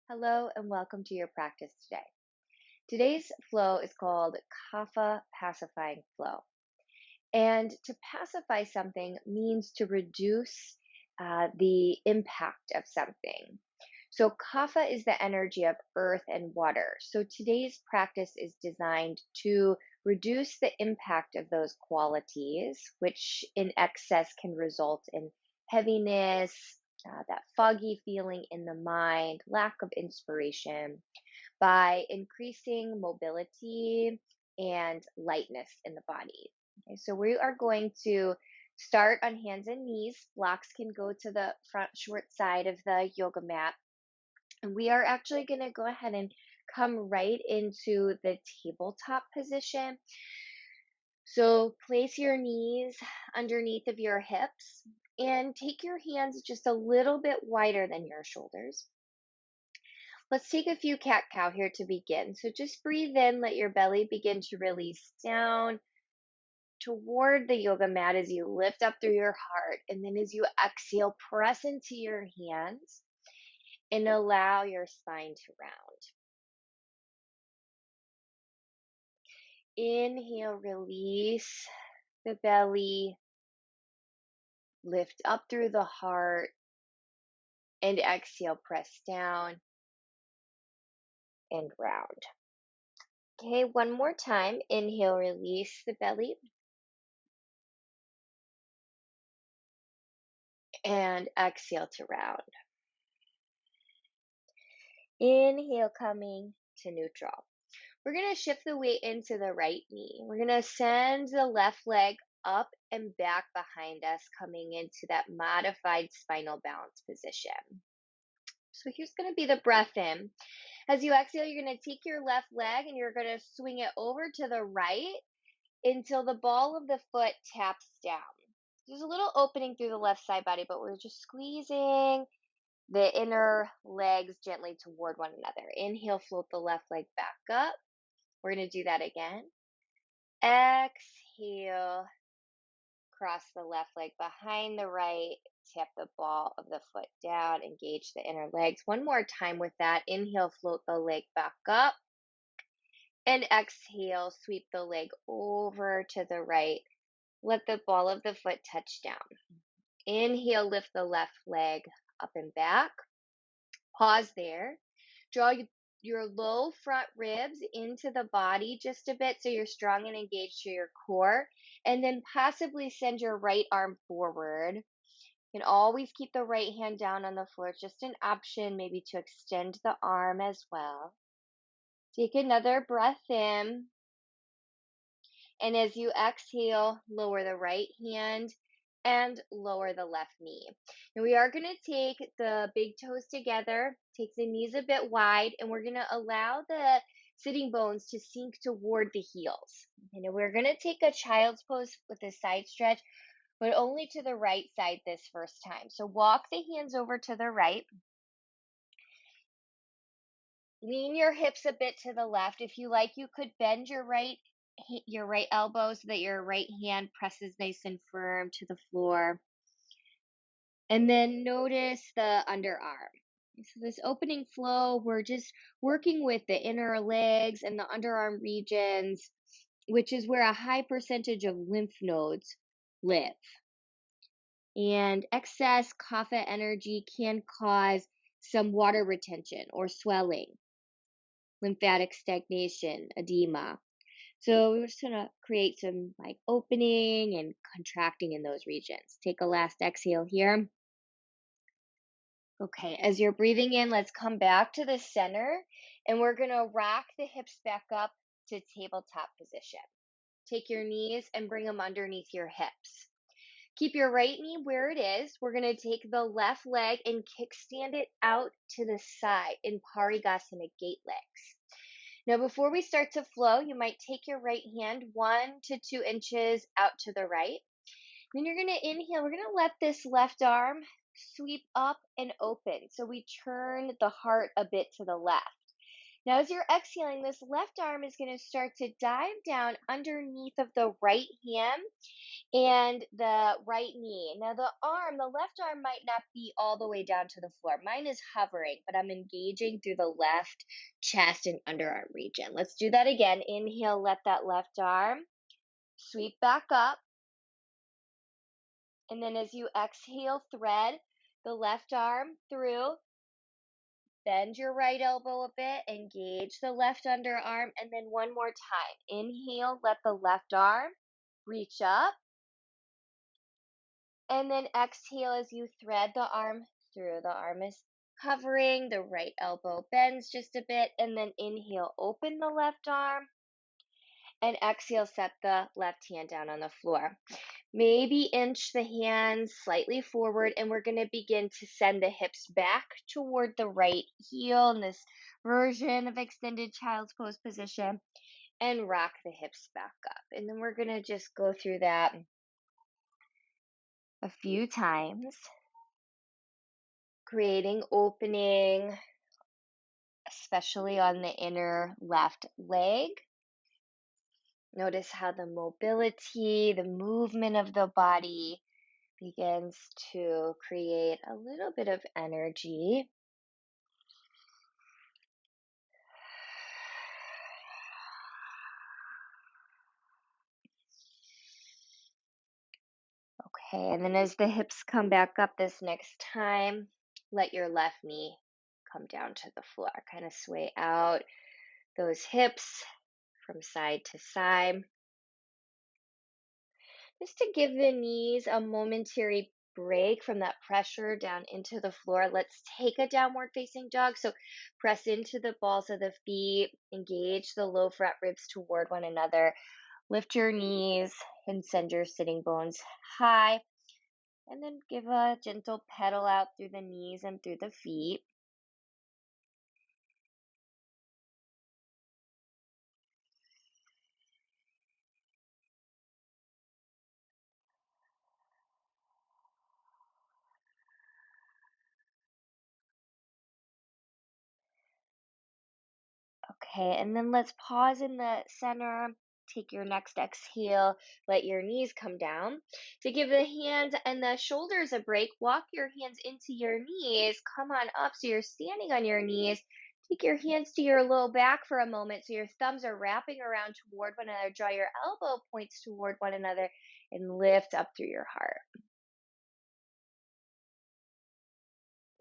Hello and welcome to your practice today. Today's flow is called Kapha Pacifying Flow. And to pacify something means to reduce the impact of something. So, Kapha is the energy of earth and water. So, today's practice is designed to reduce the impact of those qualities, which in excess can result in heaviness, that foggy feeling in the mind, lack of inspiration, by increasing mobility and lightness in the body. Okay, so we are going to start on hands and knees. Blocks can go to the front short side of the yoga mat. And we are actually going to go ahead and come right into the tabletop position. So place your knees underneath of your hips and take your hands just a little bit wider than your shoulders. Let's take a few cat-cow here to begin. So just breathe in, let your belly begin to release down toward the yoga mat as you lift up through your heart. And then as you exhale, press into your hands and allow your spine to round. Inhale, release the belly, lift up through the heart, and exhale, press down and round. Okay, one more time. Inhale, release the belly, and exhale to round. Inhale, coming to neutral. We're going to shift the weight into the right knee. We're going to send the left leg up and back behind us, coming into that modified spinal balance position. So here's going to be the breath in. As you exhale, you're going to take your left leg and you're going to swing it over to the right until the ball of the foot taps down. There's a little opening through the left side body, but we're just squeezing the inner legs gently toward one another. Inhale, float the left leg back up. We're going to do that again. Exhale, cross the left leg behind the right, tap the ball of the foot down, engage the inner legs. One more time with that. Inhale, float the leg back up. And exhale, sweep the leg over to the right. Let the ball of the foot touch down. Inhale, lift the left leg up and back. Pause there. Draw your low front ribs into the body just a bit so you're strong and engaged to your core. And then possibly send your right arm forward. You can always keep the right hand down on the floor. It's just an option, maybe to extend the arm as well. Take another breath in. And as you exhale, lower the right hand and lower the left knee. And we are going to take the big toes together, take the knees a bit wide, and we're going to allow the sitting bones to sink toward the heels. And we're going to take a child's pose with a side stretch, but only to the right side this first time. So walk the hands over to the right. Lean your hips a bit to the left. If you like, you could bend your right elbow so that your right hand presses nice and firm to the floor. And then notice the underarm. So this opening flow, we're just working with the inner legs and the underarm regions, which is where a high percentage of lymph nodes live. And excess kapha energy can cause some water retention or swelling, lymphatic stagnation, edema. So we're just going to create some like opening and contracting in those regions. Take a last exhale here. Okay, as you're breathing in, let's come back to the center and we're going to rock the hips back up to tabletop position. Take your knees and bring them underneath your hips. Keep your right knee where it is. We're going to take the left leg and kickstand it out to the side in Parigasana, gate legs. Now, before we start to flow, you might take your right hand 1 to 2 inches out to the right. Then you're going to inhale. We're going to let this left arm sweep up and open. So we turn the heart a bit to the left. Now, as you're exhaling, this left arm is going to start to dive down underneath of the right hand and the right knee. Now, the left arm might not be all the way down to the floor. Mine is hovering, but I'm engaging through the left chest and underarm region. Let's do that again. Inhale, let that left arm sweep back up. And then as you exhale, thread the left arm through. Bend your right elbow a bit, engage the left underarm, and then one more time. Inhale, let the left arm reach up, and then exhale as you thread the arm through. The arm is hovering, the right elbow bends just a bit, and then inhale, open the left arm, and exhale, set the left hand down on the floor. Maybe inch the hands slightly forward, and we're going to begin to send the hips back toward the right heel in this version of extended child's pose position, and rock the hips back up. And then we're going to just go through that a few times, creating opening, especially on the inner left leg. Notice how the mobility, the movement of the body begins to create a little bit of energy. Okay, and then as the hips come back up this next time, let your left knee come down to the floor. Kind of sway out those hips from side to side. Just to give the knees a momentary break from that pressure down into the floor, let's take a downward facing dog. So press into the balls of the feet, engage the low front ribs toward one another, lift your knees and send your sitting bones high, and then give a gentle pedal out through the knees and through the feet. Okay, and then let's pause in the center. Take your next exhale. Let your knees come down. To give the hands and the shoulders a break, walk your hands into your knees. Come on up so you're standing on your knees. Take your hands to your low back for a moment so your thumbs are wrapping around toward one another. Draw your elbow points toward one another and lift up through your heart.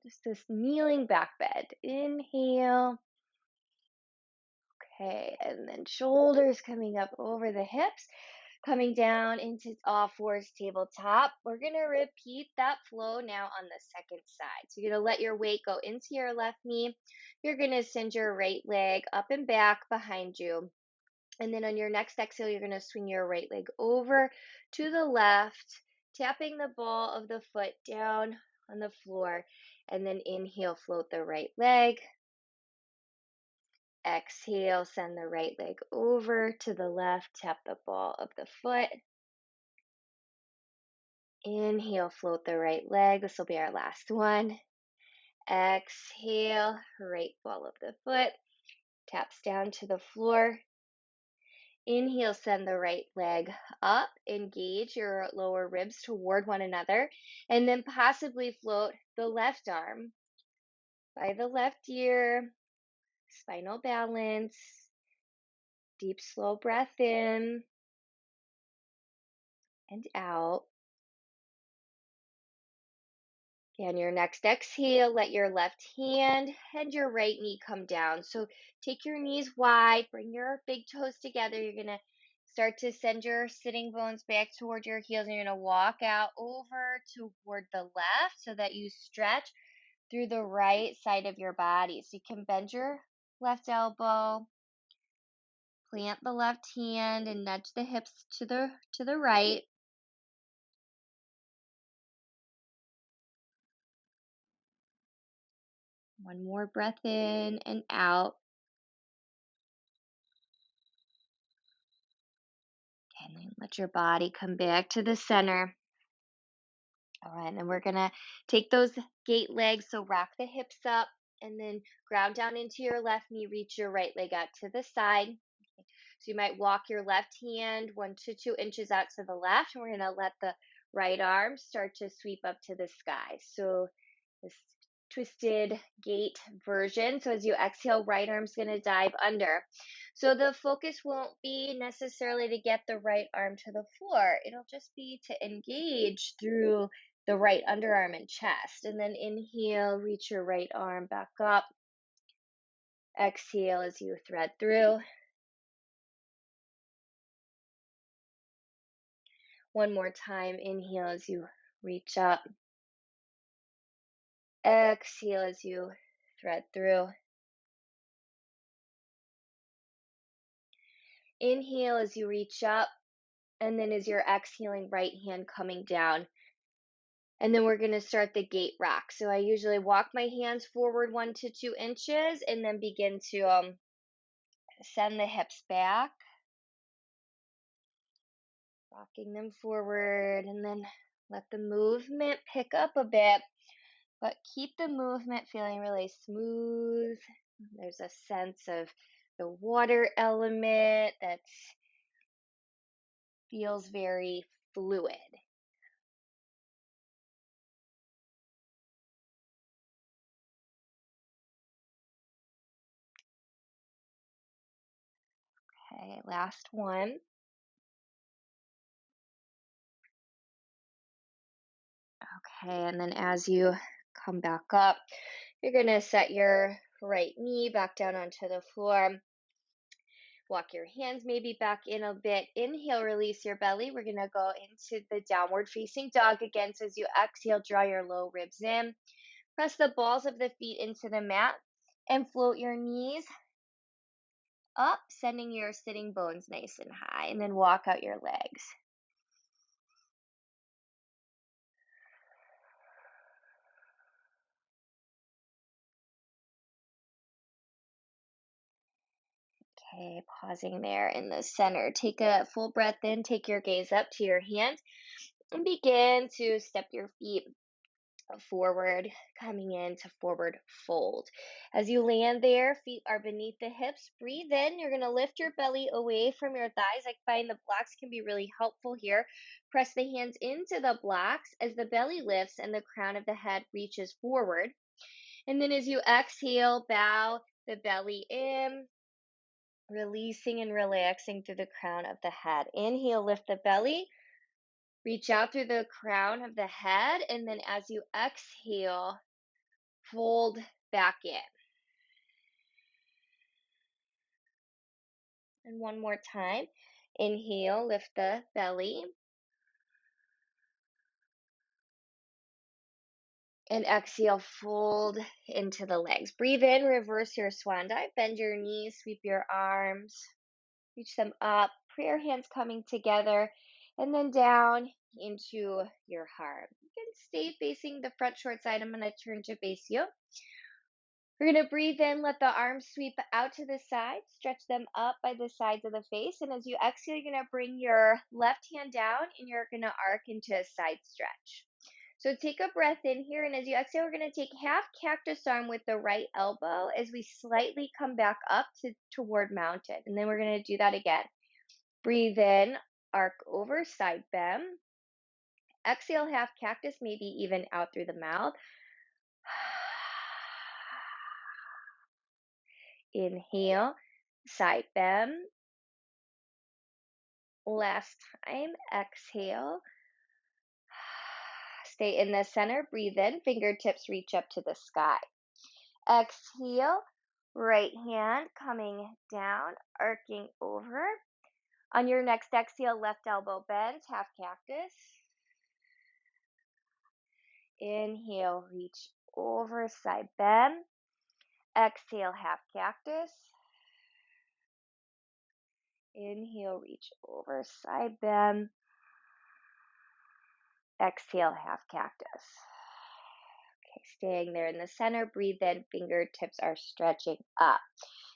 Just this kneeling back bend. Inhale. Okay, and then shoulders coming up over the hips, coming down into all fours, tabletop. We're going to repeat that flow now on the second side. So you're going to let your weight go into your left knee. You're going to send your right leg up and back behind you. And then on your next exhale, you're going to swing your right leg over to the left, tapping the ball of the foot down on the floor. And then inhale, float the right leg. Exhale, send the right leg over to the left, tap the ball of the foot. Inhale, float the right leg. This will be our last one. Exhale, right ball of the foot, taps down to the floor. Inhale, send the right leg up, engage your lower ribs toward one another, and then possibly float the left arm by the left ear, spinal balance. Deep, slow breath in and out. And your next exhale, let your left hand and your right knee come down. So take your knees wide, bring your big toes together. You're going to start to send your sitting bones back toward your heels. And you're going to walk out over toward the left so that you stretch through the right side of your body. So you can bend your left elbow, plant the left hand, and nudge the hips to the right. One more breath in and out. And then let your body come back to the center. All right, and then we're going to take those gate legs. So rock the hips up, And then ground down into your left knee, reach your right leg out to the side. So you might walk your left hand 1 to 2 inches out to the left, and we're going to let the right arm start to sweep up to the sky. So this twisted gate version. So as you exhale, right arm's going to dive under. So the focus won't be necessarily to get the right arm to the floor. It'll just be to engage through the right underarm and chest. And then inhale, reach your right arm back up. Exhale as you thread through. One more time. Inhale as you reach up. Exhale as you thread through. Inhale as you reach up. And then as you're exhaling, right hand coming down. And then we're going to start the gate rock. So I usually walk my hands forward 1 to 2 inches and then begin to send the hips back. Rocking them forward, and then let the movement pick up a bit. But keep the movement feeling really smooth. There's a sense of the water element that feels very fluid. Okay, last one. Okay, and then as you come back up, you're going to set your right knee back down onto the floor. Walk your hands maybe back in a bit. Inhale, release your belly. We're going to go into the downward facing dog again. So as you exhale, draw your low ribs in. Press the balls of the feet into the mat and float your knees up, sending your sitting bones nice and high. And then walk out your legs. Okay, pausing there in the center. Take a full breath in. Take your gaze up to your hands and begin to step your feet forward, coming into forward fold. As you land there, feet are beneath the hips. Breathe in. You're going to lift your belly away from your thighs. I find the blocks can be really helpful here. Press the hands into the blocks as the belly lifts and the crown of the head reaches forward. And then as you exhale, bow the belly in, releasing and relaxing through the crown of the head. Inhale, lift the belly. Reach out through the crown of the head, and then as you exhale, fold back in. And one more time. Inhale, lift the belly. And exhale, fold into the legs. Breathe in, reverse your swan dive. Bend your knees, sweep your arms, reach them up. Put your hands coming together, and then down into your heart. You can stay facing the front short side. I'm going to turn to face you. We're going to breathe in, let the arms sweep out to the side, stretch them up by the sides of the face. And as you exhale, you're going to bring your left hand down and you're going to arc into a side stretch. So take a breath in here. And as you exhale, we're going to take half cactus arm with the right elbow as we slightly come back up toward mountain. And then we're going to do that again. Breathe in, arc over, side bend. Exhale, half cactus, maybe even out through the mouth. Inhale, side bend. Last time, exhale. Stay in the center, breathe in, fingertips reach up to the sky. Exhale, right hand coming down, arcing over. On your next exhale, left elbow bends, half cactus. Inhale, reach over, side bend. Exhale, half cactus. Inhale, reach over, side bend. Exhale, half cactus. Okay, staying there in the center, breathe in, fingertips are stretching up.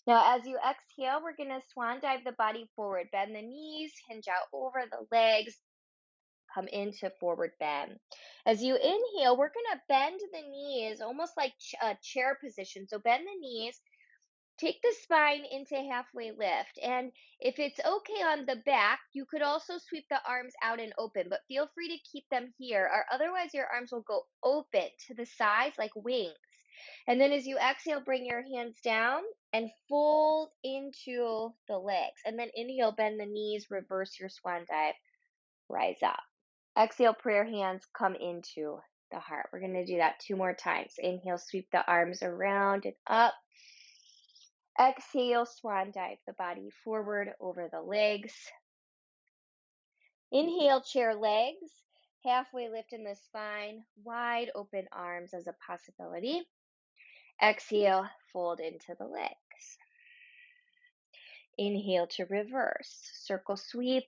Now, as you exhale, we're going to swan dive the body forward. Bend the knees, hinge out over the legs. Come into forward bend. As you inhale, we're going to bend the knees almost like a chair position. So bend the knees. Take the spine into halfway lift. And if it's okay on the back, you could also sweep the arms out and open, but feel free to keep them here, or otherwise your arms will go open to the sides like wings. And then as you exhale, bring your hands down and fold into the legs. And then inhale, bend the knees, reverse your swan dive, rise up. Exhale, prayer hands come into the heart. We're going to do that 2 more times. Inhale, sweep the arms around and up. Exhale, swan dive the body forward over the legs. Inhale, chair legs, halfway lift in the spine, wide open arms as a possibility. Exhale, fold into the legs. Inhale to reverse, circle sweep,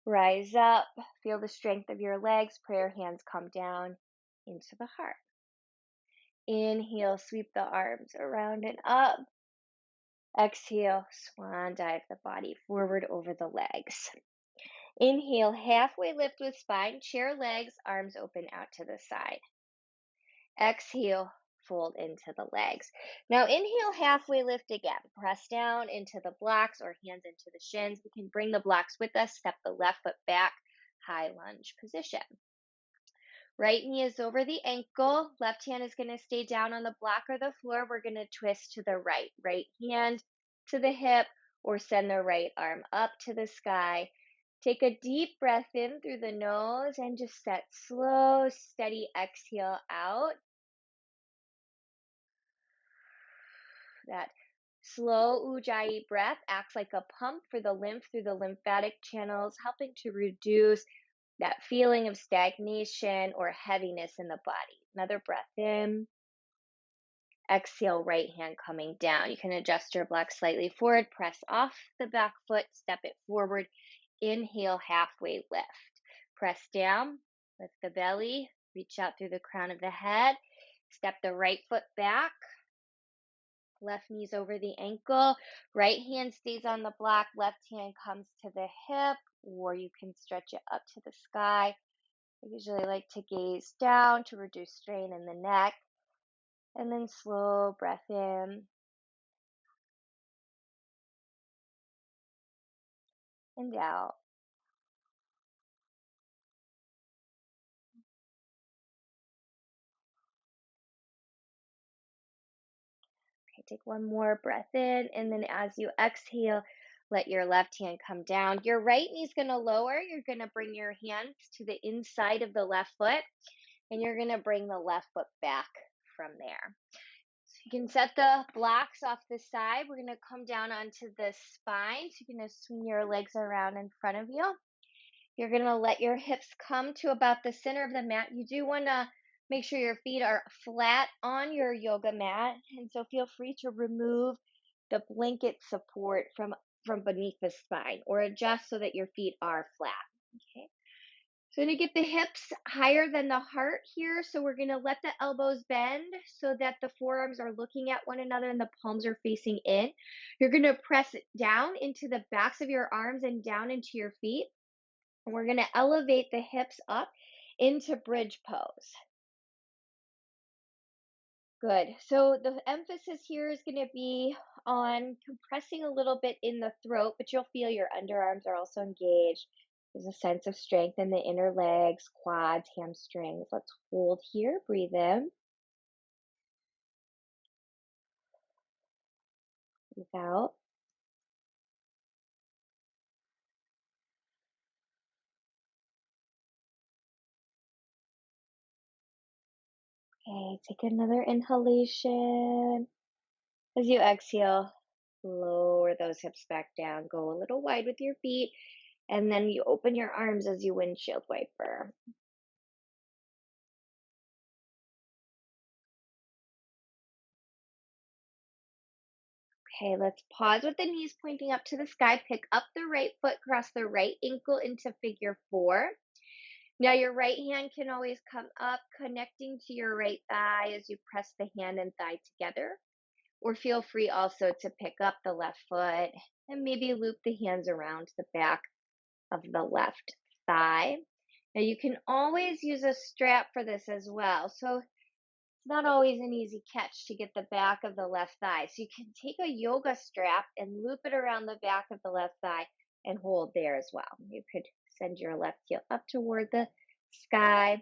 rise up, feel the strength of your legs, prayer hands come down into the heart. Inhale, sweep the arms around and up. Exhale, swan dive the body forward over the legs. Inhale, halfway lift with spine, chair legs, arms open out to the side. Exhale, fold into the legs. Now inhale, halfway lift again. Press down into the blocks or hands into the shins. We can bring the blocks with us. Step the left foot back, high lunge position. Right knee is over the ankle. Left hand is going to stay down on the block or the floor. We're going to twist to the right. Right hand to the hip or send the right arm up to the sky. Take a deep breath in through the nose and just set slow, steady exhale out. That slow ujjayi breath acts like a pump for the lymph through the lymphatic channels, helping to reduce that feeling of stagnation or heaviness in the body. Another breath in. Exhale, right hand coming down. You can adjust your block slightly forward, press off the back foot, step it forward. Inhale, halfway lift. Press down, lift the belly, reach out through the crown of the head. Step the right foot back. Left knee's over the ankle. Right hand stays on the block. Left hand comes to the hip, or you can stretch it up to the sky. I usually like to gaze down to reduce strain in the neck. And then slow breath in and out. Okay, take one more breath in, and then as you exhale, let your left hand come down. Your right knee's going to lower. You're going to bring your hands to the inside of the left foot, and you're going to bring the left foot back from there. So you can set the blocks off the side. We're going to come down onto the spine. So you're going to swing your legs around in front of you. You're going to let your hips come to about the center of the mat. You do want to make sure your feet are flat on your yoga mat. And so feel free to remove the blanket support from beneath the spine or adjust so that your feet are flat. Okay. So we're going to get the hips higher than the heart here. So we're going to let the elbows bend so that the forearms are looking at one another and the palms are facing in. You're going to press down into the backs of your arms and down into your feet. And we're going to elevate the hips up into bridge pose. Good. So the emphasis here is going to be on compressing a little bit in the throat, but you'll feel your underarms are also engaged. There's a sense of strength in the inner legs, quads, hamstrings. Let's hold here. Breathe in. Breathe out. Okay, take another inhalation. As you exhale, lower those hips back down. Go a little wide with your feet. And then you open your arms as you windshield wiper. Okay, let's pause with the knees pointing up to the sky. Pick up the right foot, cross the right ankle into figure 4. Now your right hand can always come up, connecting to your right thigh as you press the hand and thigh together. Or feel free also to pick up the left foot and maybe loop the hands around the back of the left thigh. Now, you can always use a strap for this as well. So, it's not always an easy catch to get the back of the left thigh. So, you can take a yoga strap and loop it around the back of the left thigh and hold there as well. You could send your left heel up toward the sky.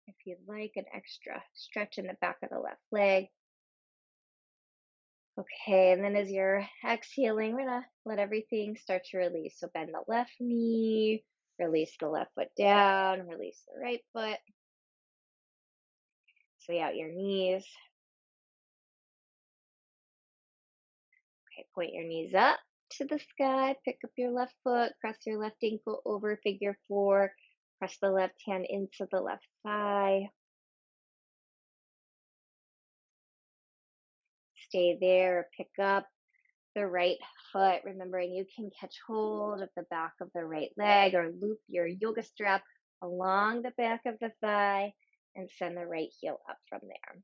If you'd like an extra stretch in the back of the left leg. Okay, and then as you're exhaling, we're gonna let everything start to release. So bend the left knee, release the left foot down, release the right foot, sway out your knees. Okay, point your knees up to the sky, pick up your left foot, cross your left ankle over figure four, press the left hand into the left thigh. Stay there, pick up the right foot, remembering you can catch hold of the back of the right leg or loop your yoga strap along the back of the thigh and send the right heel up from there.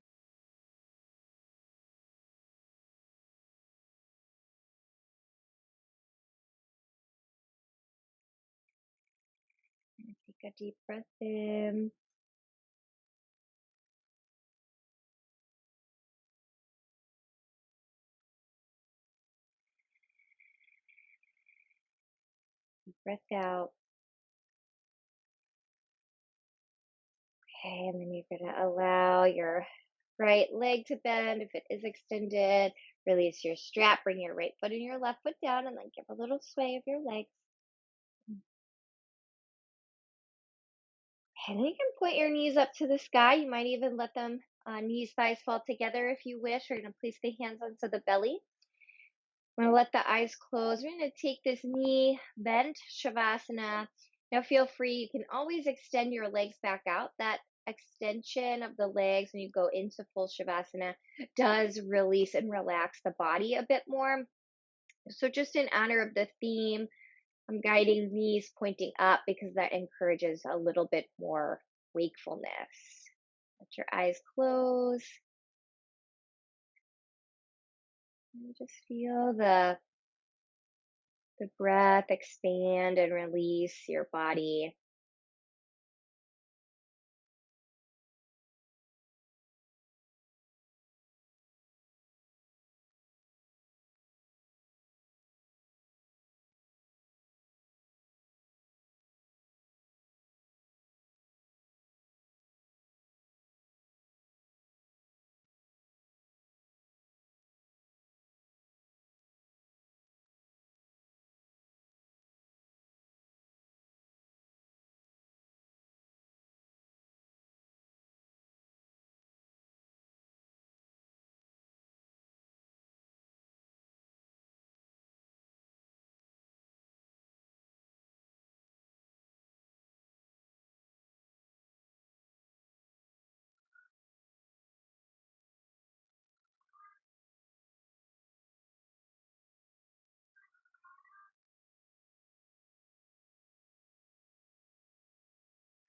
And take a deep breath in. Deep breath out. Okay, and then you're going to allow your right leg to bend if it is extended. Release your strap, bring your right foot and your left foot down, and then give a little sway of your legs. And then you can point your knees up to the sky. You might even let them knees, thighs fall together if you wish. We're going to place the hands onto the belly. I'm going to let the eyes close. We're going to take this knee bent, Shavasana. Now feel free. You can always extend your legs back out. That extension of the legs when you go into full Shavasana does release and relax the body a bit more. So just in honor of the theme, I'm guiding knees pointing up because that encourages a little bit more wakefulness. Let your eyes close. And just feel the breath expand and release your body.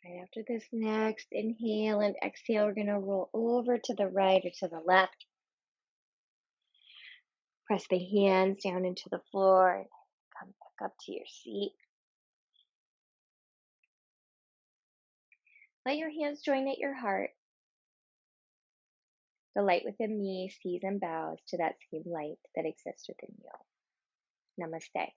Right after this next inhale and exhale, we're going to roll over to the right or to the left. Press the hands down into the floor and come back up to your seat. Let your hands join at your heart. The light within me sees and bows to that same light that exists within you. Namaste.